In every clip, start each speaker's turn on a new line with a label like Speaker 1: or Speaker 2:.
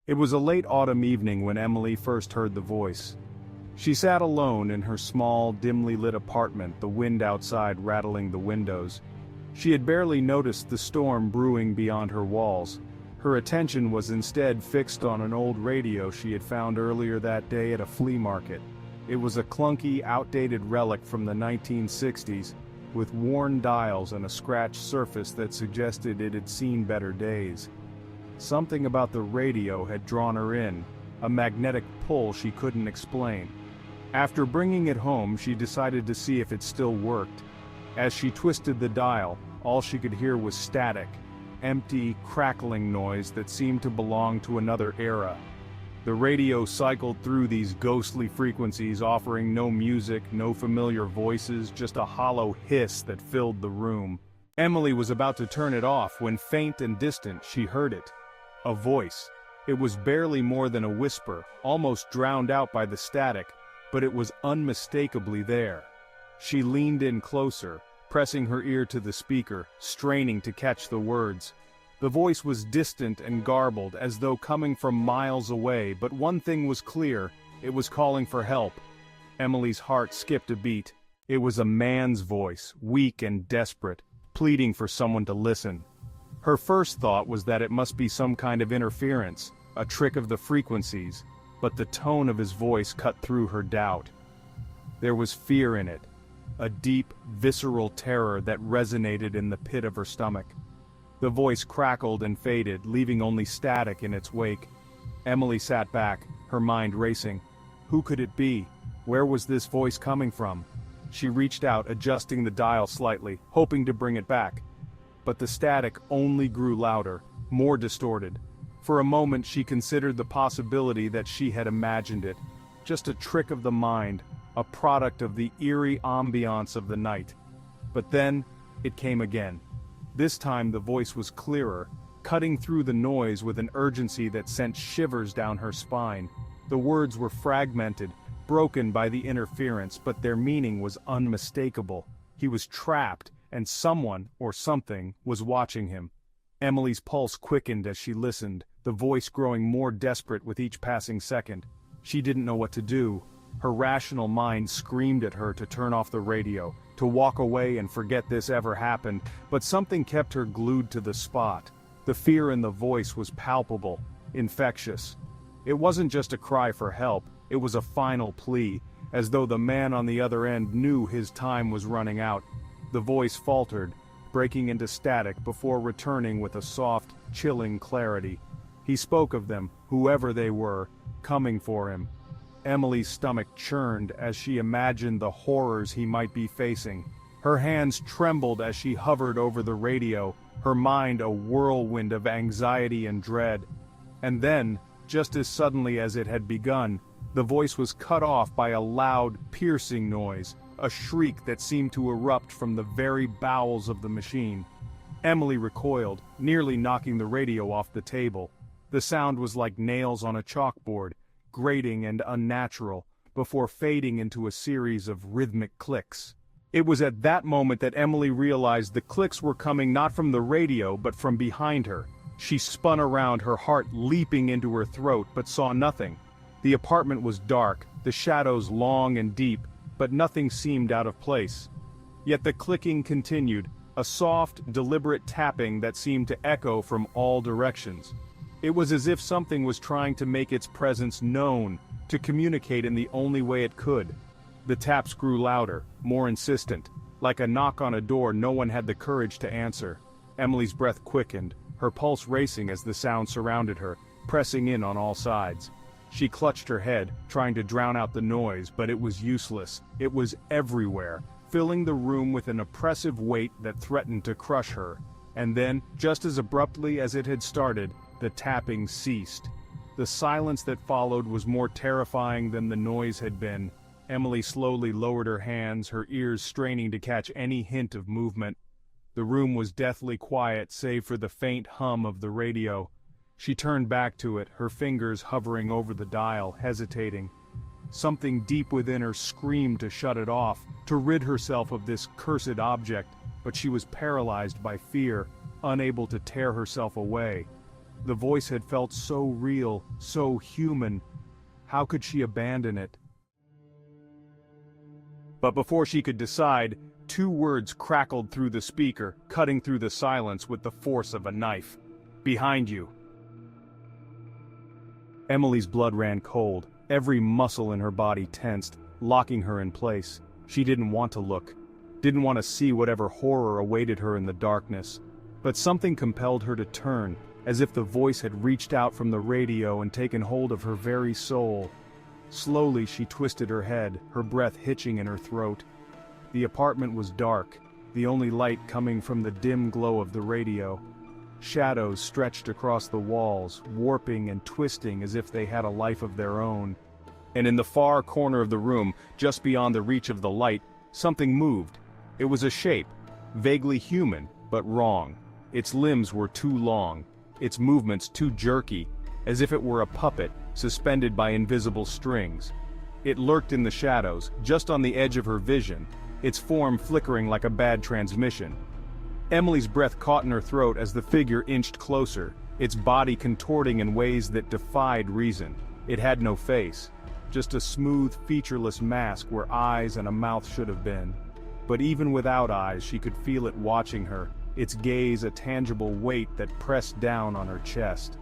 Speaker 1: It was a late autumn evening when Emily first heard the voice. She sat alone in her small, dimly lit apartment, the wind outside rattling the windows. She had barely noticed the storm brewing beyond her walls. Her attention was instead fixed on an old radio she had found earlier that day at a flea market. It was a clunky, outdated relic from the 1960s, with worn dials and a scratched surface that suggested it had seen better days. Something about the radio had drawn her in, a magnetic pull she couldn't explain. After bringing it home, she decided to see if it still worked. As she twisted the dial, all she could hear was static, empty, crackling noise that seemed to belong to another era. The radio cycled through these ghostly frequencies, offering no music, no familiar voices, just a hollow hiss that filled the room. Emily was about to turn it off when, faint and distant, she heard it. A voice. It was barely more than a whisper, almost drowned out by the static, but it was unmistakably there. She leaned in closer, pressing her ear to the speaker, straining to catch the words. The voice was distant and garbled, as though coming from miles away, but one thing was clear: it was calling for help. Emily's heart skipped a beat. It was a man's voice, weak and desperate, pleading for someone to listen. Her first thought was that it must be some kind of interference, a trick of the frequencies, but the tone of his voice cut through her doubt. There was fear in it, a deep, visceral terror that resonated in the pit of her stomach. The voice crackled and faded, leaving only static in its wake. Emily sat back, her mind racing. Who could it be? Where was this voice coming from? She reached out, adjusting the dial slightly, hoping to bring it back. But the static only grew louder, more distorted. For a moment she considered the possibility that she had imagined it. Just a trick of the mind, a product of the eerie ambiance of the night. But then, it came again. This time the voice was clearer, cutting through the noise with an urgency that sent shivers down her spine. The words were fragmented, broken by the interference, but their meaning was unmistakable. He was trapped, and someone, or something, was watching him. Emily's pulse quickened as she listened, the voice growing more desperate with each passing second. She didn't know what to do. Her rational mind screamed at her to turn off the radio, to walk away and forget this ever happened, but something kept her glued to the spot. The fear in the voice was palpable, infectious. It wasn't just a cry for help, it was a final plea, as though the man on the other end knew his time was running out. The voice faltered, breaking into static before returning with a soft, chilling clarity. He spoke of them, whoever they were, coming for him. Emily's stomach churned as she imagined the horrors he might be facing. Her hands trembled as she hovered over the radio, her mind a whirlwind of anxiety and dread. And then, just as suddenly as it had begun, the voice was cut off by a loud, piercing noise, a shriek that seemed to erupt from the very bowels of the machine. Emily recoiled, nearly knocking the radio off the table. The sound was like nails on a chalkboard, grating and unnatural, before fading into a series of rhythmic clicks. It was at that moment that Emily realized the clicks were coming not from the radio but from behind her. She spun around, her heart leaping into her throat, but saw nothing. The apartment was dark, the shadows long and deep, but nothing seemed out of place. Yet the clicking continued, a soft, deliberate tapping that seemed to echo from all directions. It was as if something was trying to make its presence known, to communicate in the only way it could. The taps grew louder, more insistent, like a knock on a door no one had the courage to answer. Emily's breath quickened, her pulse racing as the sound surrounded her, pressing in on all sides. She clutched her head, trying to drown out the noise, but it was useless. It was everywhere, filling the room with an oppressive weight that threatened to crush her. And then, just as abruptly as it had started, the tapping ceased. The silence that followed was more terrifying than the noise had been. Emily slowly lowered her hands, her ears straining to catch any hint of movement. The room was deathly quiet save for the faint hum of the radio. She turned back to it, her fingers hovering over the dial, hesitating. Something deep within her screamed to shut it off, to rid herself of this cursed object, but she was paralyzed by fear, unable to tear herself away. The voice had felt so real, so human. How could she abandon it? But before she could decide, two words crackled through the speaker, cutting through the silence with the force of a knife. "Behind you." Emily's blood ran cold, every muscle in her body tensed, locking her in place. She didn't want to look, didn't want to see whatever horror awaited her in the darkness. But something compelled her to turn, as if the voice had reached out from the radio and taken hold of her very soul. Slowly she twisted her head, her breath hitching in her throat. The apartment was dark, the only light coming from the dim glow of the radio. Shadows stretched across the walls, warping and twisting as if they had a life of their own. And in the far corner of the room, just beyond the reach of the light, something moved. It was a shape, vaguely human, but wrong. Its limbs were too long, its movements too jerky, as if it were a puppet, suspended by invisible strings. It lurked in the shadows, just on the edge of her vision, its form flickering like a bad transmission. Emily's breath caught in her throat as the figure inched closer, its body contorting in ways that defied reason. It had no face, just a smooth, featureless mask where eyes and a mouth should have been. But even without eyes, she could feel it watching her, its gaze a tangible weight that pressed down on her chest.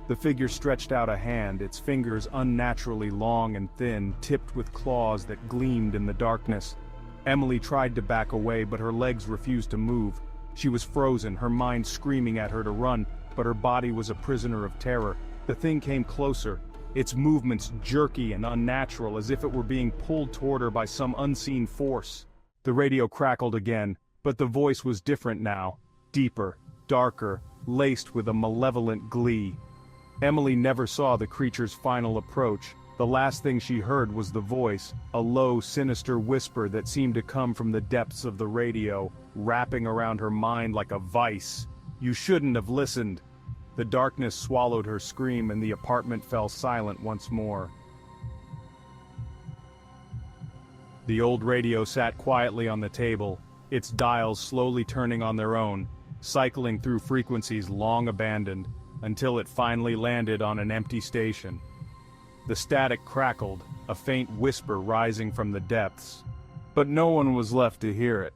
Speaker 1: The figure stretched out a hand, its fingers unnaturally long and thin, tipped with claws that gleamed in the darkness. Emily tried to back away, but her legs refused to move. She was frozen, her mind screaming at her to run, but her body was a prisoner of terror. The thing came closer, its movements jerky and unnatural, as if it were being pulled toward her by some unseen force. The radio crackled again, but the voice was different now, deeper, darker, laced with a malevolent glee. Emily never saw the creature's final approach. The last thing she heard was the voice, a low, sinister whisper that seemed to come from the depths of the radio, wrapping around her mind like a vice. "You shouldn't have listened." The darkness swallowed her scream and the apartment fell silent once more. The old radio sat quietly on the table, its dials slowly turning on their own, cycling through frequencies long abandoned, until it finally landed on an empty station. The static crackled, a faint whisper rising from the depths. But no one was left to hear it.